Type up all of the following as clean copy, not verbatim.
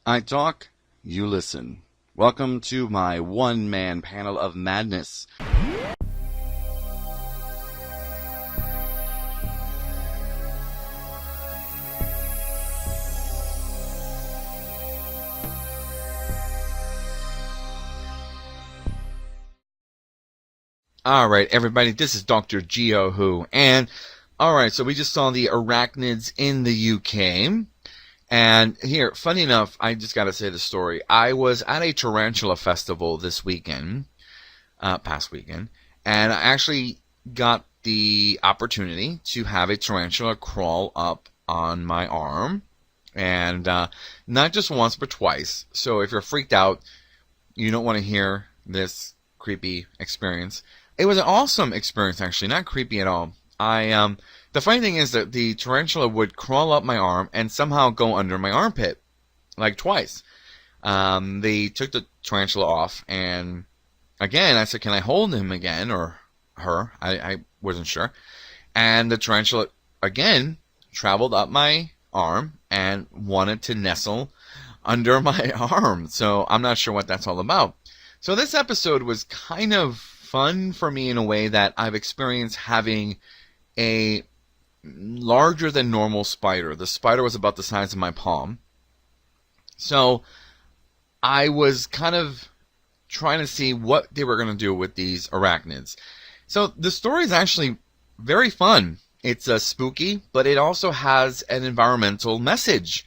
I talk, you listen. Welcome to my one-man panel of madness. Alright, everybody, this is Dr. Gio Who, and alright, so we just saw the arachnids in the UK. And here, funny enough, I just got to say the story. I was at a tarantula festival this weekend, past weekend, and I actually got the opportunity to have a tarantula crawl up on my arm, and not just once, but twice. So if you're freaked out, you don't want to hear this creepy experience. It was an awesome experience, actually, not creepy at all. The funny thing is that the tarantula would crawl up my arm and somehow go under my armpit, like twice. They took the tarantula off, and again, I said, can I hold him again, or her? I wasn't sure. And the tarantula, again, traveled up my arm and wanted to nestle under my arm. So I'm not sure what that's all about. So this episode was kind of fun for me in a way that I've experienced having a larger than normal spider. The spider was about the size of my palm. So I was kind of trying to see what they were going to do with these arachnids. So the story is actually very fun. It's spooky, but it also has an environmental message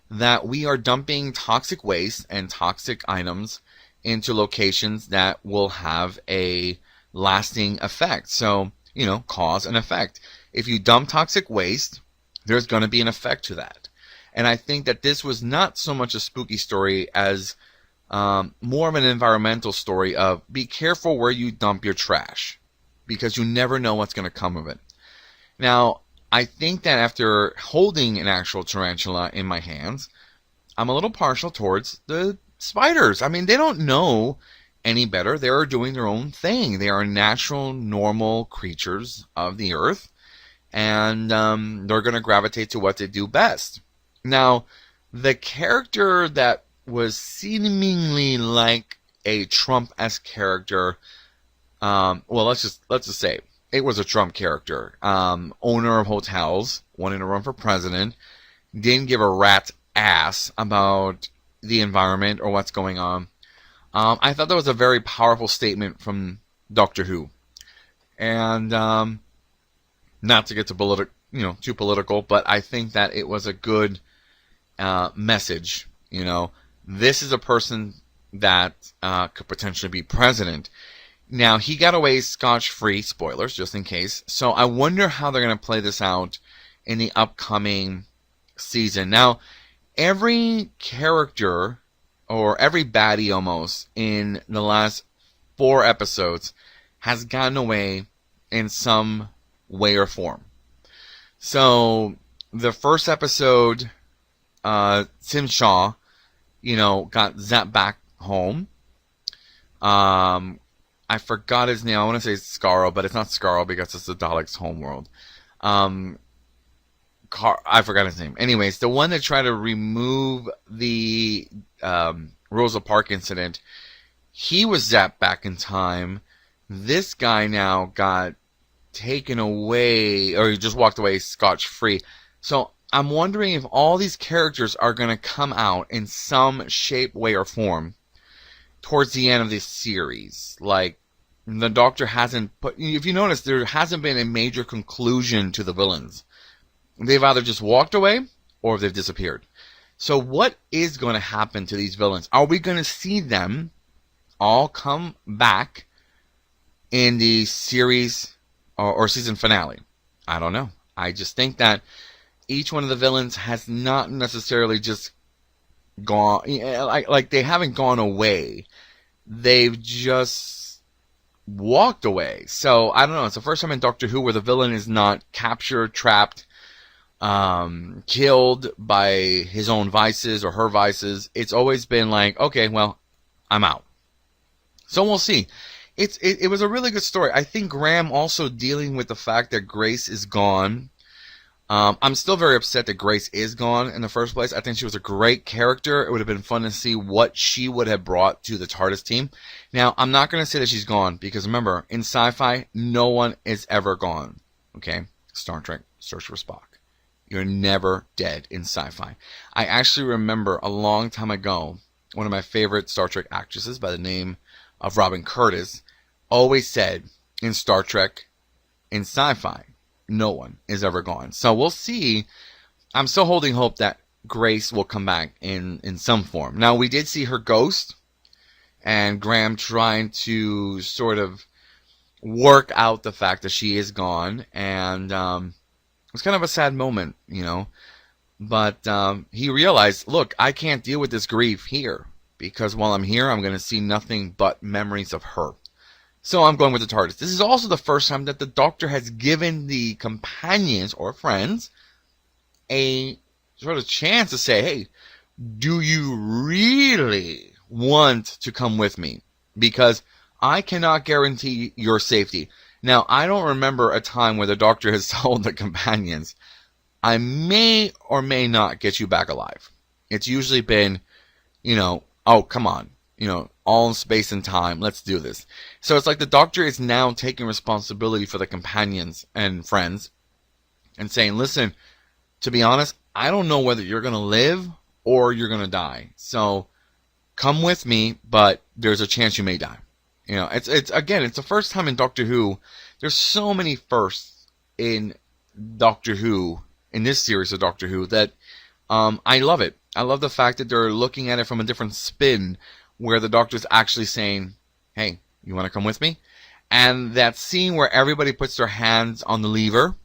that we are dumping toxic waste and toxic items into locations that will have a lasting effect. So, cause and effect. If you dump toxic waste, there's going to be an effect to that. And I think that this was not so much a spooky story as more of an environmental story of be careful where you dump your trash, because you never know what's going to come of it. Now, I think that after holding an actual tarantula in my hands, I'm a little partial towards the spiders. I mean, they don't know any better. They are doing their own thing. They are natural, normal creatures of the earth, and they're going to gravitate to what they do best. Now, the character that was seemingly like a Trump-esque character, let's just say it was a Trump character, owner of hotels, wanting to run for president, didn't give a rat's ass about the environment or what's going on. I thought that was a very powerful statement from Doctor Who, and not to get to too political, but I think that it was a good message. This is a person that could potentially be president. Now, he got away scotch-free, spoilers, just in case. So I wonder how they're going to play this out in the upcoming season. Now, every character, or every baddie almost, in the last 4 episodes has gotten away in some way or form. So, the first episode, Tim Shaw, got zapped back home. I forgot his name. I want to say Scarl, but it's not Scarl because it's the Daleks' homeworld. I forgot his name. Anyways, the one that tried to remove the Rosa Parks incident, he was zapped back in time. This guy now got taken away, or he just walked away scotch-free. So I'm wondering if all these characters are going to come out in some shape, way, or form towards the end of this series. Like, the Doctor hasn't put... If you notice, there hasn't been a major conclusion to the villains. They've either just walked away, or they've disappeared. So what is going to happen to these villains? Are we going to see them all come back in the series or season finale? I don't know. I just think that each one of the villains has not necessarily just gone, like they haven't gone away. They've just walked away. So I don't know. It's the first time in Doctor Who where the villain is not captured, trapped, killed by his own vices or her vices. It's always been like, okay, well, I'm out. So we'll see. It was a really good story. I think Graham also dealing with the fact that Grace is gone I'm still very upset that Grace is gone in the first place. I think she was a great character. It would have been fun to see what she would have brought to the TARDIS team. Now, I'm not going to say that she's gone because remember, in sci-fi, no one is ever gone. Okay? Star Trek, Search for Spock. You're never dead in sci-fi. I actually remember a long time ago, one of my favorite Star Trek actresses by the name of Robin Curtis always said in Star Trek, in sci-fi, no one is ever gone. So we'll see. I'm still holding hope that Grace will come back in some form. Now, we did see her ghost, and Graham trying to sort of work out the fact that she is gone, and it was kind of a sad moment, you know. But he realized, look, I can't deal with this grief here, because while I'm here, I'm going to see nothing but memories of her. So I'm going with the TARDIS. This is also the first time that the Doctor has given the companions or friends a sort of chance to say, hey, do you really want to come with me? Because I cannot guarantee your safety. Now, I don't remember a time where the Doctor has told the companions, I may or may not get you back alive. It's usually been, you know, oh, come on. You know, all in space and time. Let's do this. So it's like the Doctor is now taking responsibility for the companions and friends and saying, listen, to be honest, I don't know whether you're going to live or you're going to die. So come with me, but there's a chance you may die. You know, it's again, it's the first time in Doctor Who. There's so many firsts in Doctor Who, in this series of Doctor Who, that I love it. I love the fact that they're looking at it from a different spin, where the Doctor's actually saying, hey, you want to come with me? And that scene where everybody puts their hands on the lever,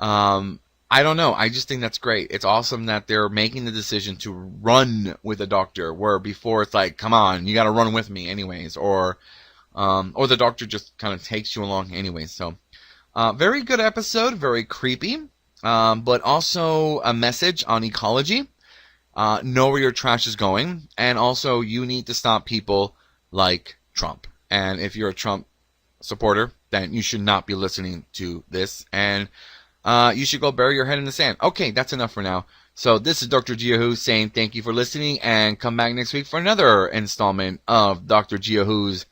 I don't know. I just think that's great. It's awesome that they're making the decision to run with the Doctor, where before it's like, come on, you got to run with me anyways. Or the Doctor just kind of takes you along anyways. So, very good episode, very creepy, but also a message on ecology. Know where your trash is going, and also you need to stop people like Trump. And if you're a Trump supporter, then you should not be listening to this, and you should go bury your head in the sand. Okay, that's enough for now. So this is Dr. Gio Who saying thank you for listening, and come back next week for another installment of Dr. Gio Who's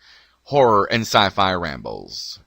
Horror and Sci-Fi Rambles.